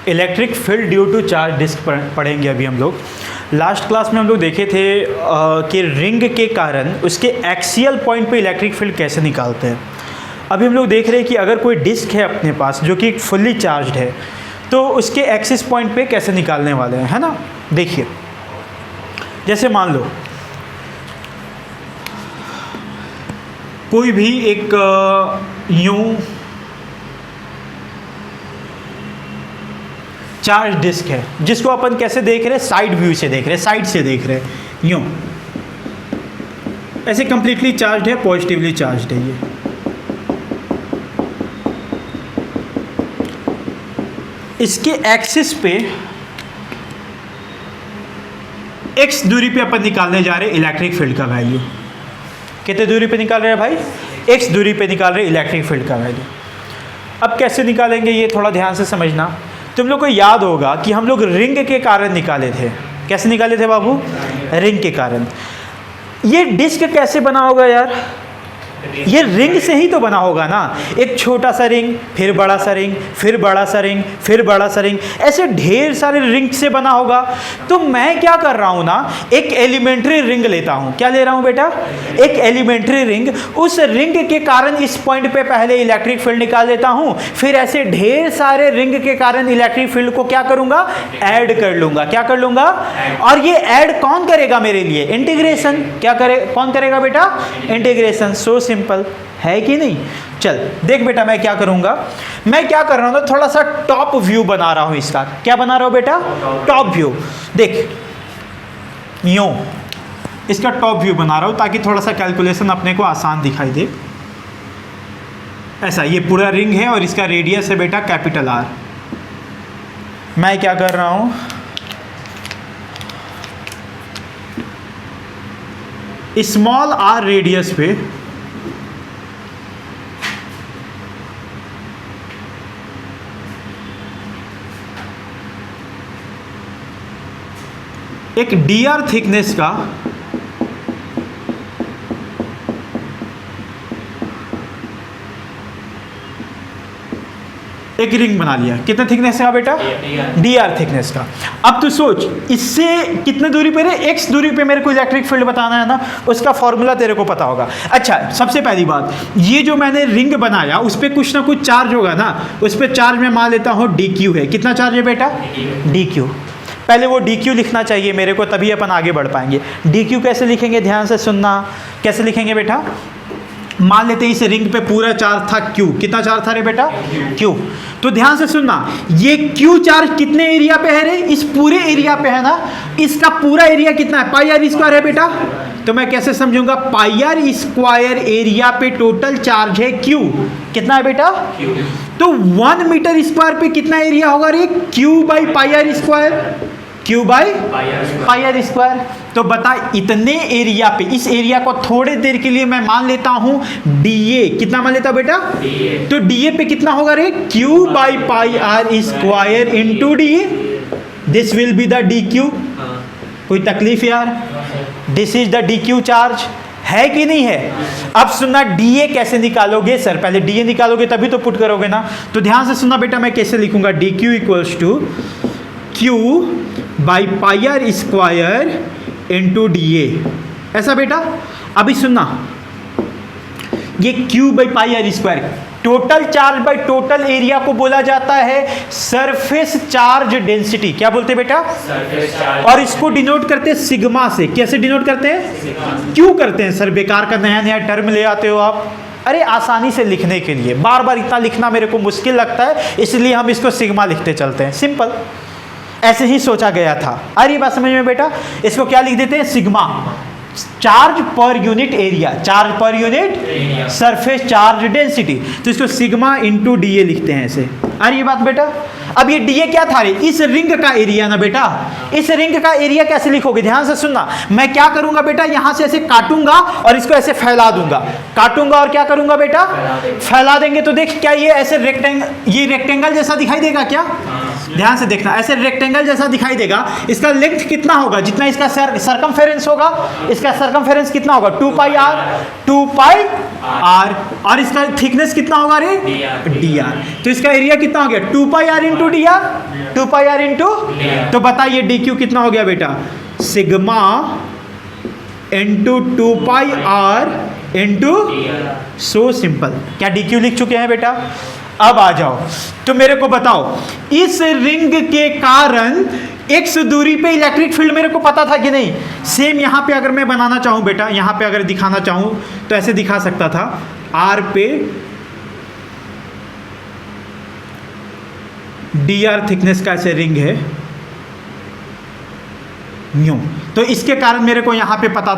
Electric field due to charge disc पढ़ेंगे अभी हम लोग। लास्ट क्लास में हम लोग देखे थे कि रिंग के कारण उसके एक्सियल पॉइंट पे इलेक्ट्रिक फील्ड कैसे निकालते हैं। अभी हम लोग देख रहे हैं कि अगर कोई डिस्क है अपने पास जो कि फुल्ली चार्ज है तो उसके एक्सिस पॉइंट पे कैसे निकालने वाले हैं, है ना। देखिए जैसे मान लो कोई भी एक यूं चार्ज डिस्क है जिसको अपन कैसे देख रहे हैं, साइड व्यू से देख रहे हैं, साइड से देख रहे हैं, यूं ऐसे कंप्लीटली चार्ज है, पॉजिटिवली चार्ज है। ये इसके एक्सिस पे x दूरी पे अपन निकालने जा रहे हैं इलेक्ट्रिक फील्ड का वैल्यू। कितने दूरी पे निकाल रहे हैं भाई, x दूरी पे निकाल रहे हैं इलेक्ट्रिक फील्ड का वैल्यू। अब कैसे निकालेंगे ये थोड़ा ध्यान से समझना। तुम लोग को याद होगा कि हम लोग रिंग के कारण निकाले थे। कैसे निकाले थे बाबू, रिंग के कारण। ये डिस्क कैसे बना होगा यार, ये रिंग से ही तो बना होगा ना। एक छोटा सा रिंग, फिर बड़ा सा रिंग, फिर बड़ा सा रिंग, फिर बड़ा सा रिंग, ऐसे ढेर सारे रिंग से बना होगा। तो मैं क्या कर रहा हूं ना, एक एलिमेंट्री रिंग लेता हूं। क्या ले रहा हूं बेटा, एक एलिमेंट्री रिंग। उस रिंग के कारण इस पॉइंट पे पहले इलेक्ट्रिक फील्ड निकाल देता हूं, फिर ऐसे ढेर सारे रिंग के कारण इलेक्ट्रिक फील्ड को क्या करूंगा, ऐड कर लूंगा। क्या कर लूंगा, और ये ऐड कौन करेगा मेरे लिए, इंटीग्रेशन। क्या करे, कौन करेगा बेटा, इंटीग्रेशन। सो सिंपल है कि नहीं। चल देख बेटा मैं क्या करूंगा, मैं क्या कर रहा हूं ना, थोड़ा सा टॉप व्यू बना रहा हूं इसका। क्या बना रहा हूं बेटा, टॉप व्यू। देख यूं इसका टॉप व्यू बना रहा हूं ताकि थोड़ा सा कैलकुलेशन अपने को आसान दिखाई दे। ऐसा ये पूरा रिंग है और इसका रेडियस है बेटा कैपिटल R। मैं क्या कर रहा हूं, स्मॉल r रेडियस पे एक dr थिकनेस का एक रिंग बना लिया। कितना थिकनेस का बेटा, dr थिकनेस का। अब तू सोच इससे कितने दूरी पे है, x दूरी पे मेरे को इलेक्ट्रिक फील्ड बताना है ना, उसका फॉर्मूला तेरे को पता होगा। अच्छा सबसे पहली बात, ये जो मैंने रिंग बनाया उस पर कुछ ना कुछ चार्ज होगा ना, उस पर चार्ज मैं मान लेता हूँ dq है। कितना चार्ज है बेटा, dq। पहले वो dq लिखना चाहिए मेरे को, तभी अपन आगे बढ़ पाएंगे। dq कैसे लिखेंगे, ध्यान से सुनना। कैसे लिखेंगे बेटा, मान लेते हैं इस रिंग पे पूरा चार्ज था q। कितना चार्ज था रे बेटा, q। तो ध्यान से सुनना, ये q चार्ज कितने एरिया पे है रे, इस पूरे एरिया पे है ना। इसका पूरा एरिया कितना है, पाई r स्क्वायर है बेटा। तो मैं कैसे समझूंगा, पाई r स्क्वायर एरिया पे टोटल चार्ज है q। कितना है बेटा, तो 1 मीटर स्क्वायर पे कितना एरिया होगा रे, q by pi r square, q by pi r square. तो बता इतने एरिया पे, इस एरिया को थोड़े देर के लिए मैं मान लेता हूं dA। कितना मान लेता बेटा, तो dA पे कितना होगा रे, q by pi r square into dA। This will be the dq। कोई तकलीफ यार, this is the dq charge, है कि नहीं है। अब सुनना dA कैसे निकालोगे, सर पहले dA निकालोगे तभी तो पुट करोगे ना। तो ध्यान से सुनना बेटा, मैं कैसे लिखूंगा, dq equals to q by pi r square into dA। ऐसा बेटा। अभी सुनना, ये q by pi r square total charge by total area को बोला जाता है सरफेस चार्ज डेंसिटी। क्या बोलते हैं बेटा, सरफेस चार्ज। और इसको डिनोट करते हैं सिग्मा से। कैसे डिनोट करते हैं, क्यों करते हैं सर, बेकार का नया नया टर्म ले आते हो आप। अरे आसानी से लिखने के लिए, बार बार इतना लिखना मेरे को मुश्किल लगता है, इसलिए हम इसको सिग्मा लिखते चलते हैं। सिंपल, ऐसे ही सोचा गया था। अरे बात समझ में बेटा, इसको क्या लिख देते हैं, sigma. Charge per unit area, charge per unit surface charge density. तो इसको सिग्मा इंटू dA लिखते हैं ऐसे। अरे ये बात बेटा, अब ये dA क्या था रे, इस रिंग का एरिया ना बेटा। इस रिंग का एरिया कैसे लिखोगे, ध्यान से सुनना। मैं क्या करूंगा बेटा, यहां से ऐसे काटूंगा और इसको ऐसे फैला दूंगा। काटूंगा और क्या करूंगा बेटा, फैला देंगे। तो देख क्या ये ऐसे रेक्टेंगल, ये रेक्टेंगल जैसा दिखाई देगा क्या, ध्यान से देखना, ऐसे रेक्टेंगल जैसा दिखाई देगा। इसका लेंथ कितना होगा? जितना इसका सरकमफेरेंस होगा, इसका सरकमफेरेंस कितना होगा? 2 पाई आर। और इसका थिकनेस कितना होगा रे? dr। तो इसका एरिया कितना हो गया? 2 pi r into d r, 2 pi r into. तो बताइए dq कितना हो गया बेटा? Sigma into 2 pi r into, so simple. क्या dq लिख चुके हैं बेटा? अब आ जाओ, तो मेरे को बताओ, इस रिंग के कारण x दूरी पे इलेक्ट्रिक फील्ड मेरे को पता था कि नहीं? सेम यहां पे अगर मैं बनाना चाहूं बेटा, यहां पे अगर दिखाना चाहूं तो ऐसे दिखा सकता था। r पे dr थिकनेस का ऐसे रिंग है न्यू, तो इसके कारण मेरे को यहां पे पता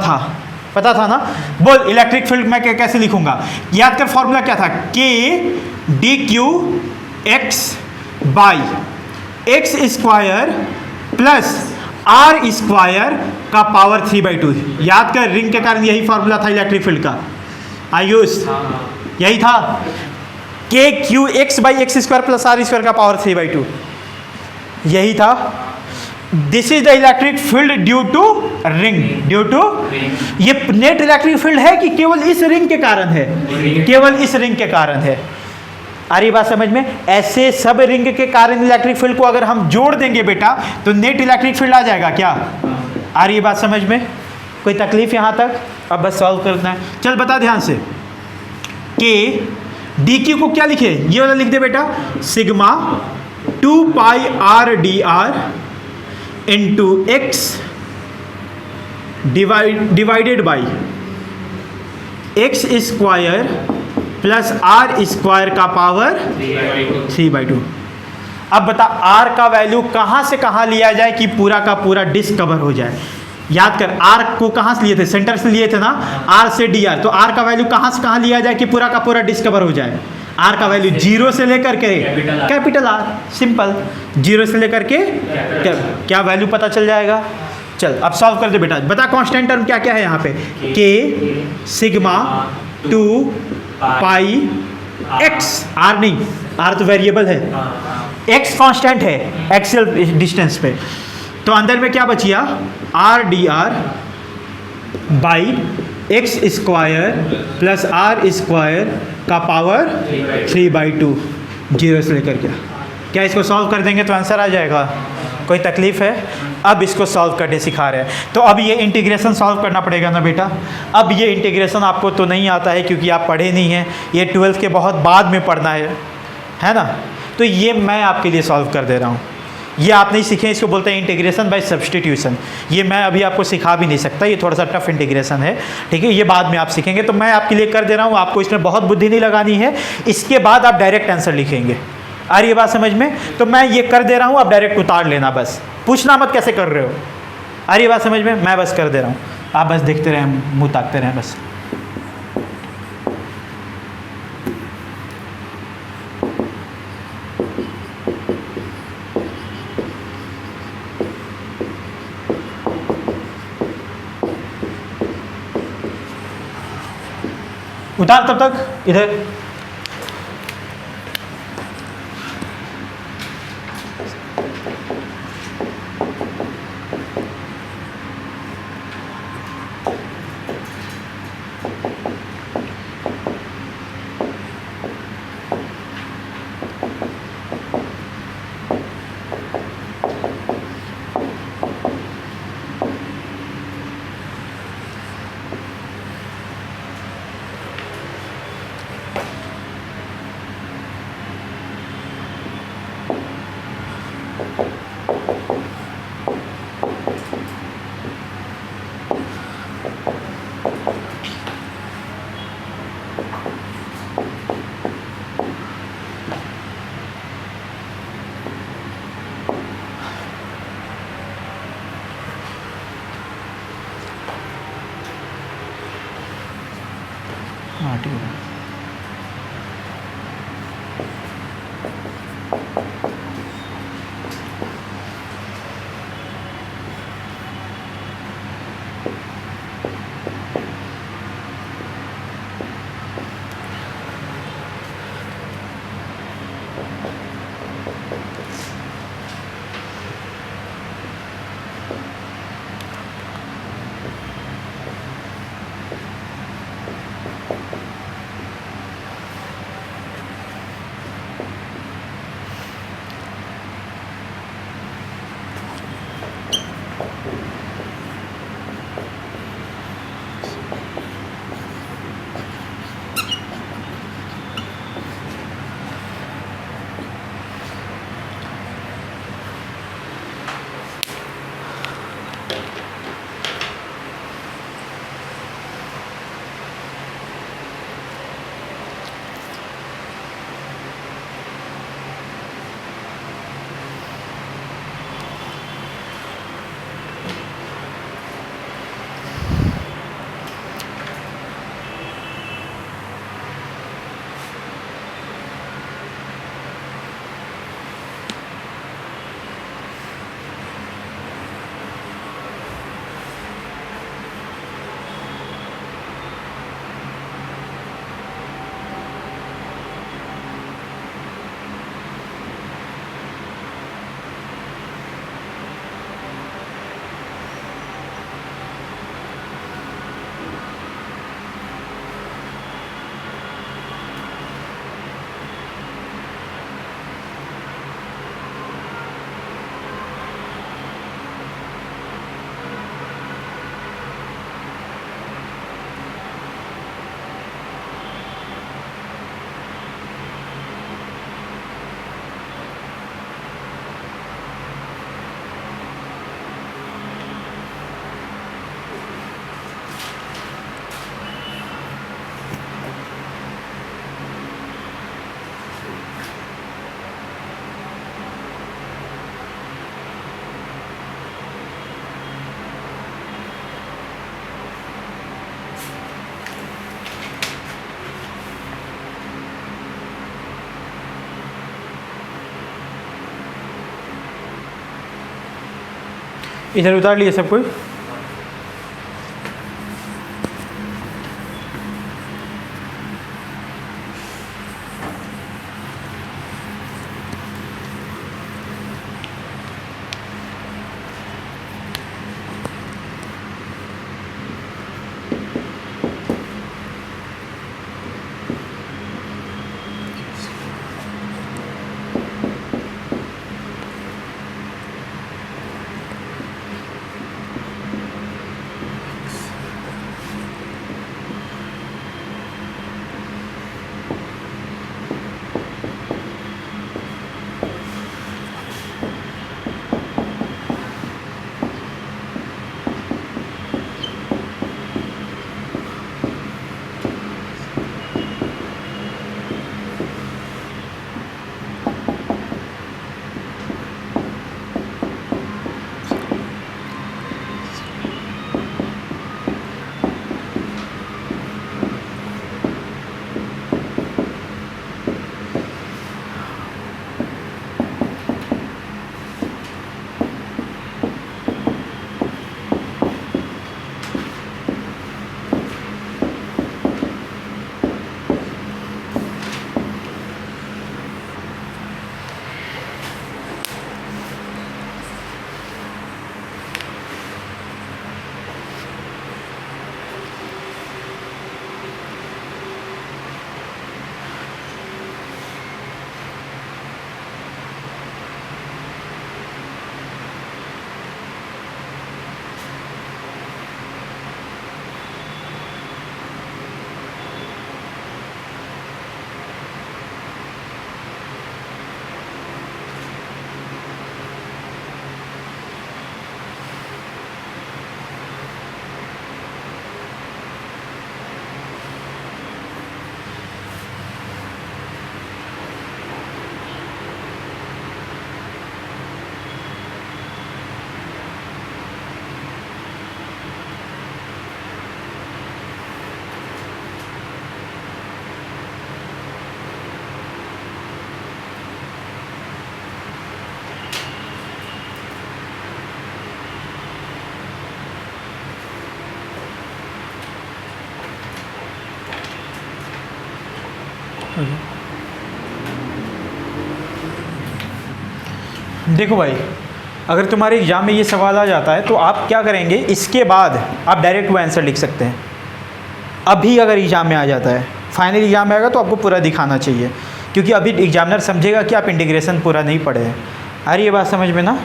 था ना। बोल इलेक्ट्रिक फील्ड मैं कैसे लिखूंगा? याद कर फॉर्मूला क्या था? k dq x by X square plus R square का पावर 3/2। याद कर, रिंग के कारण यही फॉर्मूला था इलेक्ट्रिक फील्ड का। आयुष यही था, k q x by X square plus R square का पावर 3/2, यही था। This is the electric field due to ring, due to. ये नेट इलेक्ट्रिक फील्ड है कि केवल इस रिंग के कारण है? केवल इस रिंग के कारण है। आ रही बात समझ में? ऐसे सब रिंग के कारण इलेक्ट्रिक फील्ड को अगर हम जोड़ देंगे बेटा तो नेट इलेक्ट्रिक फील्ड आ जाएगा। क्या आ रही बात समझ में? कोई तकलीफ यहां तक? अब बस सॉल्व करना है। चल बता ध्यान से, के डी क्यू को क्या लिखे? ये वाला लिख दे बेटा, sigma 2 pi R D R into X divided by X square plus R square का पावर 3/2। अब बता आर का वैल्यू कहां से कहां लिया जाए कि पूरा का पूरा डिस्क कवर हो जाए? याद कर, आर को कहां से लिए थे? सेंटर से लिए थे ना, आर से डी आर। तो आर का वैल्यू कहां से कहां लिया जाए कि पूरा का पूरा डिस्क कवर हो जाए? आर का वैल्यू 0 से लेकर के कैपिटल आर, सिंपल। 0 से लेकर के क्या वैल्यू पता चल जाएगा? चल अब सॉल्व कर दे बेटा। बता कांस्टेंट टर्म क्या क्या है यहाँ पे? K sigma 2 pi X, R नहीं, आर तो वेरिएबल है, एक्स कांस्टेंट है एक्सियल डिस्टेंस पे। तो अंदर में क्या बचिया? R D R by X square plus R square का पावर 3/2, 0 से लेकर क्या इसको सॉल्व कर देंगे तो आंसर आ जाएगा? कोई तकलीफ है? अब इसको सॉल्व करने सिखा रहे हैं। तो अब ये इंटीग्रेशन सॉल्व करना पड़ेगा ना बेटा। अब ये इंटीग्रेशन आपको तो नहीं आता है क्योंकि आप पढ़े नहीं हैं, ये 12th के बहुत बाद में पढ़ना है ना। तो ये मैं आपके लिए सॉल्व कर दे रहा हूँ। ये आप नहीं सीखे, इसको बोलते हैं इंटीग्रेशन बाय सब्सटीट्यूशन। ये मैं अभी आपको सिखा भी नहीं सकता, ये थोड़ा सा टफ इंटीग्रेशन है, ठीक है। ये बाद में आप सीखेंगे, तो मैं आपके लिए कर दे रहा हूँ। आपको इसमें बहुत बुद्धि नहीं लगानी है, इसके बाद आप डायरेक्ट आंसर लिखेंगे। आ रही है बात समझ में? तो मैं ये कर दे रहा हूँ, आप डायरेक्ट उतार लेना, बस पूछना मत कैसे कर रहे हो। आ रही है बात समझ में? मैं बस कर दे रहा हूँ, आप बस देखते रहें, मुँह ताकते रहें बस। उतार तब तक इधर। हाँ ठीक है। इधर उतार लिए सब कोई। देखो भाई, अगर तुम्हारे एग्जाम में ये सवाल आ जाता है तो आप क्या करेंगे, इसके बाद आप डायरेक्ट वो आंसर लिख सकते हैं। अभी अगर एग्जाम में आ जाता है, फाइनल एग्जाम में आएगा तो आपको पूरा दिखाना चाहिए, क्योंकि अभी एग्जामिनर समझेगा कि आप इंटीग्रेशन पूरा नहीं पढ़े हैं। आ रही है बात समझ में ना?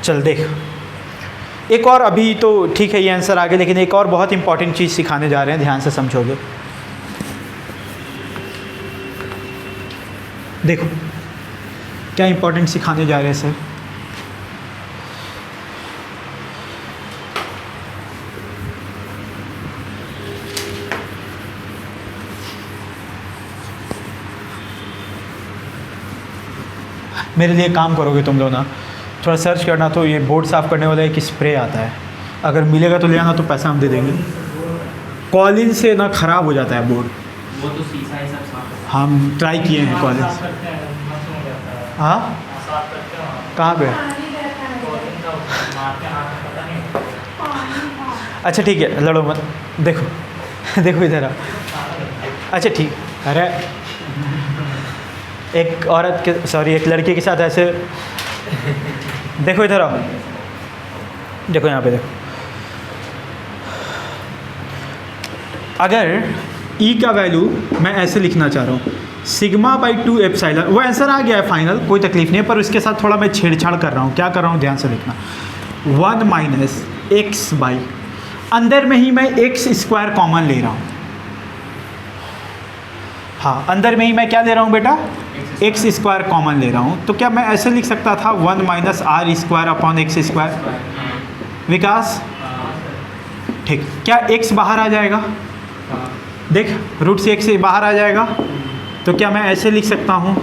चल देख, एक और, अभी तो ठीक है ये आंसर आ गया, लेकिन एक और बहुत इंपॉर्टेंट चीज़ सिखाने जा रहे हैं, ध्यान से समझोगे। देखो क्या इंपॉर्टेंट सिखाने जा रहे हैं सर। मेरे लिए काम करोगे तुम लोग ना, थोड़ा सर्च करना, तो ये बोर्ड साफ़ करने वाला एक स्प्रे आता है, अगर मिलेगा तो ले आना, तो पैसा हम दे देंगे। कॉलिन से ना ख़राब हो जाता है बोर्ड, वो तो शीशा ही सब साफ हम ट्राई किए हैं कॉलिन से। हाँ कहाँ पे? अच्छा ठीक है, लड़ो मत, देखो देखो इधर आ। अच्छा ठीक, अरे एक औरत के, सॉरी एक लड़के के साथ ऐसे, देखो इधर आओ, देखो यहाँ पे देखो, अगर E का वैल्यू मैं ऐसे लिखना चाह रहा हूँ, सिग्मा बाई 2 एप्सिलॉन, वो आंसर आ गया है फाइनल, कोई तकलीफ नहीं है, पर उसके साथ थोड़ा मैं छेड़छाड़ कर रहा हूँ। क्या कर रहा हूँ, ध्यान से लिखना, 1 माइनस एक्स बाई, अंदर में ही मैं एक्स स्क्वायर कॉमन ले रहा हूँ। हाँ, अंदर में ही मैं क्या ले रहा हूँ बेटा, एक्स स्क्वायर कॉमन ले रहा हूँ। तो क्या मैं ऐसे लिख सकता था 1 minus are square upon x square? Vikas ठीक, क्या एक्स बाहर आ जाएगा? देख, रूट से एक्स बाहर आ जाएगा, तो क्या मैं ऐसे लिख सकता हूँ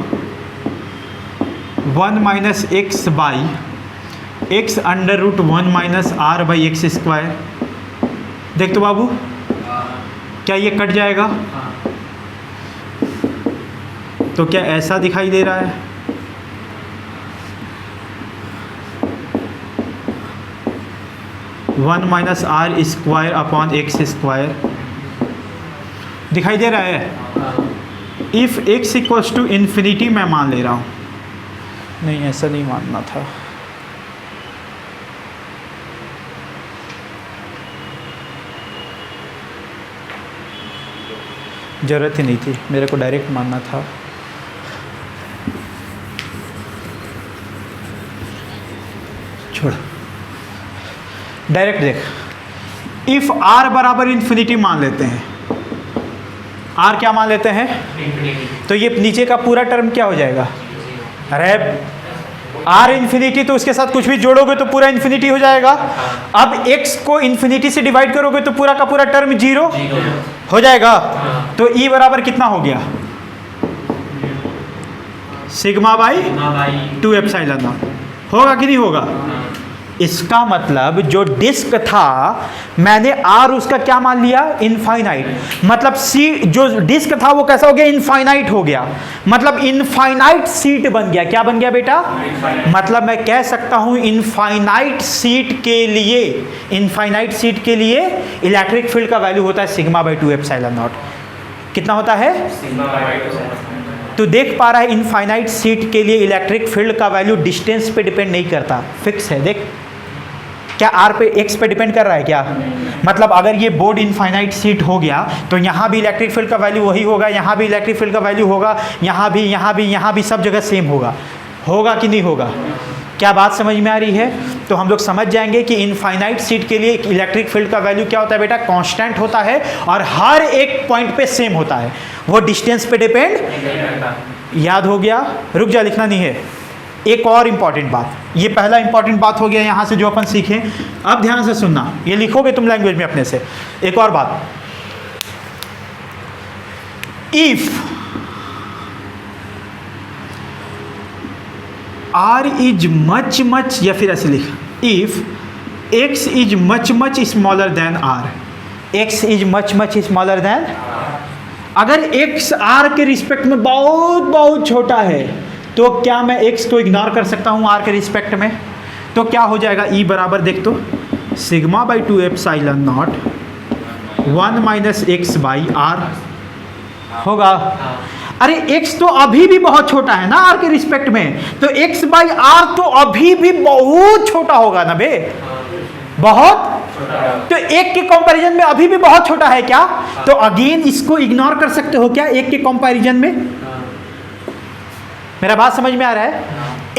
1 minus X by X under root 1 minus R by X square. देख तो बाबू, क्या ये कट जाएगा? तो क्या ऐसा दिखाई दे रहा है? One minus are square upon x square दिखाई दे रहा है। If X equals to infinity मैं मान ले रहा हूँ, नहीं ऐसा नहीं मानना था, ज़रूरत ही नहीं थी, मेरे को डायरेक्ट मानना था। छोड़, डायरेक्ट देख, इफ़ आर बराबर इन्फिनिटी मान लेते हैं, आर क्या मान लेते हैं, तो ये नीचे का पूरा टर्म क्या हो जाएगा? अरे आर इन्फिनिटी, तो उसके साथ कुछ भी जोड़ोगे तो पूरा इन्फिनिटी हो जाएगा। अब x को इन्फिनिटी से डिवाइड करोगे तो पूरा का पूरा टर्म जीरो हो जाएगा। तो E बराबर कितना हो गया? Sigma by 2 epsilon not. होगा कि नहीं होगा? इसका मतलब जो डिस्क था मैंने आर उसका क्या मान लिया? इनफाइनाइट। मतलब सी जो डिस्क था वो कैसा हो गया? इनफाइनाइट हो गया। मतलब इनफाइनाइट सीट बन गया। क्या बन गया बेटा? मतलब मैं कह सकता हूं इनफाइनाइट सीट के लिए इलेक्ट्रिक फील्ड का वैल्यू होता है सिग्मा बाई 2 एप्सिलॉन नॉट। कितना होता है? तो देख पा रहा है इनफाइनाइट सीट के लिए इलेक्ट्रिक फील्ड का वैल्यू डिस्टेंस पे डिपेंड नहीं करता, फिक्स है। देख, क्या आर पे एक्स पे डिपेंड कर रहा है क्या? मतलब अगर ये बोर्ड इनफाइनाइट सीट हो गया तो यहाँ भी इलेक्ट्रिक फील्ड का वैल्यू वही होगा, यहाँ भी इलेक्ट्रिक फील्ड का वैल्यू होगा, यहाँ भी सब जगह सेम होगा। होगा कि नहीं होगा? क्या बात समझ में आ रही है? तो हम लोग समझ जाएंगे कि इनफाइनाइट सीट के लिए इलेक्ट्रिक फील्ड का वैल्यू क्या होता है बेटा? कांस्टेंट होता है और हर एक पॉइंट पे सेम होता है, वो डिस्टेंस पे डिपेंड। याद हो गया? रुक जा, लिखना नहीं है। एक और इंपॉर्टेंट बात, ये पहला इंपॉर्टेंट बात हो गया यहाँ से जो अपन सीखे। अब ध्यान से सुनना, ये लिखोगे तुम लैंग्वेज में अपने से। एक और बात, इफ R इज मच या फिर ऐसे लिख, if x is much smaller than R, x is much smaller than, अगर x R के रिस्पेक्ट में बहुत छोटा है तो क्या मैं x को इग्नोर कर सकता हूं R के रिस्पेक्ट में? तो क्या हो जाएगा? E बराबर देख तो sigma by 2 epsilon naught 1 minus X by R होगा। अरे x तो अभी भी बहुत छोटा है ना R के रिस्पेक्ट में, तो x बाई आर तो अभी भी बहुत छोटा होगा ना बे, बहुत। तो एक के कंपैरिजन में अभी भी बहुत छोटा है क्या? तो अगेन इसको इग्नोर कर सकते हो क्या एक के कंपैरिजन में? मेरा बात समझ में आ रहा है?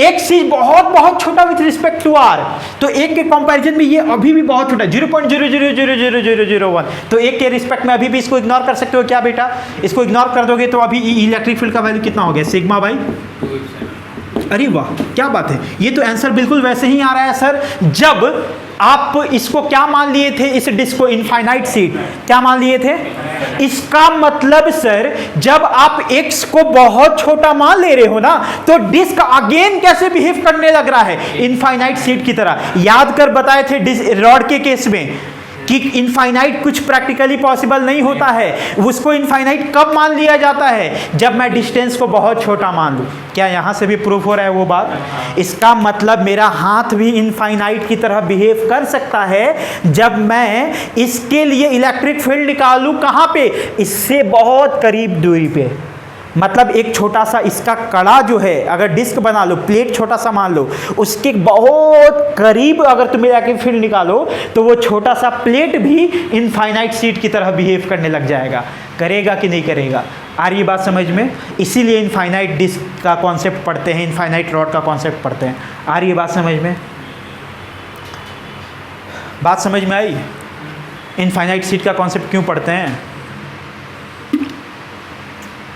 एक्स इज बहुत बहुत छोटा विथ रिस्पेक्ट टू आर, तो एक के कंपैरिजन में ये अभी भी बहुत छोटा 0.0000001, तो एक के रिस्पेक्ट में अभी भी इसको इग्नोर कर सकते हो क्या बेटा? इसको इग्नोर कर दोगे तो अभी इलेक्ट्रिक फील्ड का वैल्यू कितना हो गया सिग्मा बाई, अरे वाह क्या बात है, ये तो आंसर बिल्कुल वैसे ही आ रहा है सर। जब आप इसको क्या मान लिए थे, इस डिस्क को इनफाइनाइट सीट क्या मान लिए थे? इसका मतलब सर जब आप x को बहुत छोटा मान ले रहे हो ना, तो डिस्क अगेन कैसे बिहेव करने लग रहा है? इनफाइनाइट सीट की तरह। याद कर बताए थे रॉड के केस में कि इनफाइनाइट कुछ प्रैक्टिकली पॉसिबल नहीं होता है। उसको इनफाइनाइट कब मान लिया जाता है? जब मैं डिस्टेंस को बहुत छोटा मान लूं। क्या यहां से भी प्रूफ हो रहा है वो बात? इसका मतलब मेरा हाथ भी इनफाइनाइट की तरह बिहेव कर सकता है जब मैं इसके लिए इलेक्ट्रिक फील्ड निकालूं। कहां पे? इससे बहुत करीब दूरी पे। मतलब एक छोटा सा इसका कड़ा जो है, अगर डिस्क बना लो, प्लेट छोटा सा मान लो, उसके बहुत करीब अगर तुम इलेक्ट्रिक फील्ड निकालो तो वो छोटा सा प्लेट भी इनफाइनाइट सीट की तरह बिहेव करने लग जाएगा। करेगा कि नहीं करेगा? आ रही बात समझ में? इसीलिए इनफाइनाइट डिस्क का कॉन्सेप्ट पढ़ते हैं, इनफाइनाइट रॉड का कॉन्सेप्ट पढ़ते हैं। आ रही बात समझ में? बात समझ में आई? इनफाइनाइट सीट का कॉन्सेप्ट क्यों पढ़ते हैं?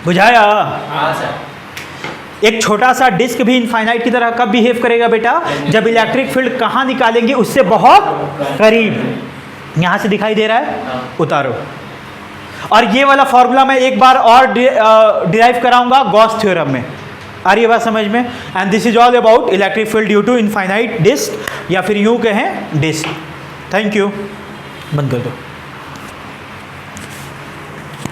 बुझाया? हाँ सर। एक छोटा सा डिस्क भी इनफाइनाइट की तरह कब बिहेव करेगा बेटा? जब इलेक्ट्रिक फील्ड कहाँ निकालेंगे? उससे बहुत करीब। यहां से दिखाई दे रहा है? उतारो। और ये वाला फॉर्मूला मैं एक बार और डिराइव कराऊंगा गॉस थ्योरम में। आ रही है बात समझ में? And this is all about electric field due to infinite disc, या फिर यूं कहें डिस्क। Thank you. बंद कर दो।